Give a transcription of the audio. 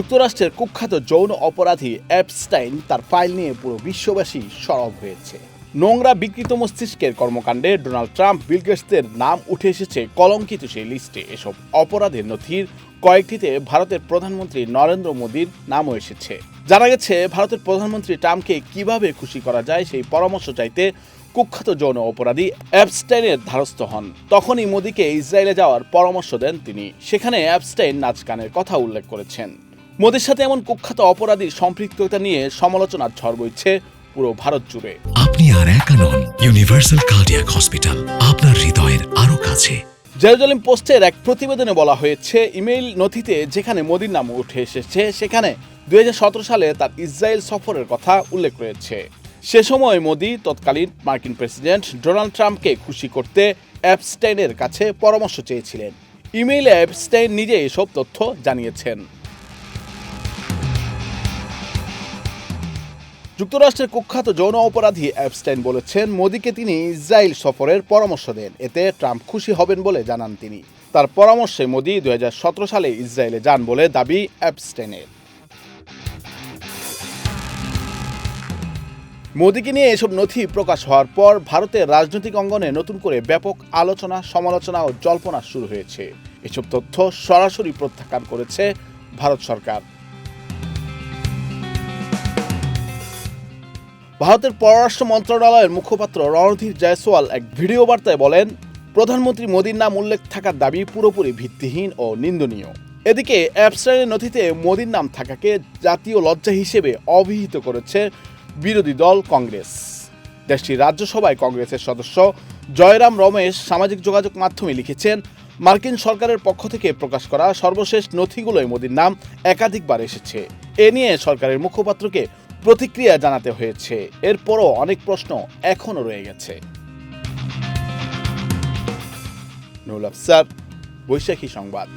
যুক্তরাষ্ট্রের কুখ্যাত যৌন অপরাধী এপস্টাইন তার ফাইল নিয়ে পুরো বিশ্ববাসী সরব হয়েছে। নোংরা বিকৃত মস্তিষ্কের কর্মকাণ্ডে ডোনাল্ড ট্রাম্প, বিল গেটসদের নাম উঠে এসেছে কলঙ্কিত সেই লিস্টে। এসব অপরাধের নথির কয়েকটিতে ভারতের প্রধানমন্ত্রী নরেন্দ্র মোদীর নামও এসেছে। জানা গেছে, ভারতের প্রধানমন্ত্রী ট্রাম্পকে কিভাবে খুশি করা যায় সেই পরামর্শ চাইতে কুখ্যাত যৌন অপরাধী এপস্টাইনের দ্বারস্থ হন। তখনই মোদীকে ইসরায়েলে যাওয়ার পরামর্শ দেন তিনি। সেখানে এপস্টাইন নাচ গানের কথা উল্লেখ করেছেন। মোদীর সাথে এমন কুখ্যাত অপরাধীর সম্পৃক্ততা নিয়ে সমালোচনার ঝড় বইছে পুরো ভারত জুড়ে। আপনি আর একা নন, ইউনিভার্সাল কার্ডিয়াক হসপিটাল আপনার হৃদয়ের আরো কাছে। জেরুজালেম পোস্টের এক প্রতিবেদনে বলা হয়েছে, ইমেইল নথিতে যেখানে মোদীর নাম উঠে এসেছে সেখানে 2017 সালে তার ইসরায়েল সফরের কথা উল্লেখ রয়েছে। সে সময় মোদী তৎকালীন মার্কিন প্রেসিডেন্ট ডোনাল্ড ট্রাম্পকে খুশি করতে এপস্টাইনের কাছে পরামর্শ চেয়েছিলেন। ইমেইলে এপস্টাইন নিজে এসব তথ্য জানিয়েছেন। যুক্তরাষ্ট্রের কুখ্যাত যৌন অপরাধী এপস্টাইন বলেছেন, মোদীকে তিনি ইসরায়েল সফরের পরামর্শ দেন, এতে ট্রাম্প খুশি হবেন বলে জানান তিনি। তার পরামর্শে মোদী 2017 সালে ইসরায়েলে যান বলে দাবি এপস্টাইনের। মোদীকে নিয়ে এসব নথি প্রকাশ হওয়ার পর ভারতের রাজনৈতিক অঙ্গনে নতুন করে ব্যাপক আলোচনা, সমালোচনা ও জল্পনা শুরু হয়েছে। এসব তথ্য সরাসরি প্রত্যাখ্যান করেছে ভারত সরকার। ভারতের পররাষ্ট্র মন্ত্রণালয়ের মুখপাত্র রণধীর জয়সওয়াল এক ভিডিও বার্তায় বলেন, প্রধানমন্ত্রী মোদীর নাম উল্লেখ থাকার দাবি পুরোপুরি ভিত্তিহীন ও নিন্দনীয়। এদিকে এপস্টাইনের নথিতে মোদীর নাম থাকাকে জাতীয় লজ্জা হিসেবে অভিহিত করেছে বিরোধী দল কংগ্রেস। দেশটির রাজ্যসভায় কংগ্রেসের সদস্য জয়রাম রমেশ সামাজিক যোগাযোগ মাধ্যমে লিখেছেন, মার্কিন সরকারের পক্ষ থেকে প্রকাশ করা সর্বশেষ নথিগুলোয় মোদীর নাম একাধিকবার এসেছে। এ নিয়ে সরকারের মুখপাত্রকে প্রতিক্রিয়া জানাতে হয়েছে। এরপরও অনেক প্রশ্ন এখনো রয়ে গেছে। নুরুল আফসার, বৈশাখী সংবাদ।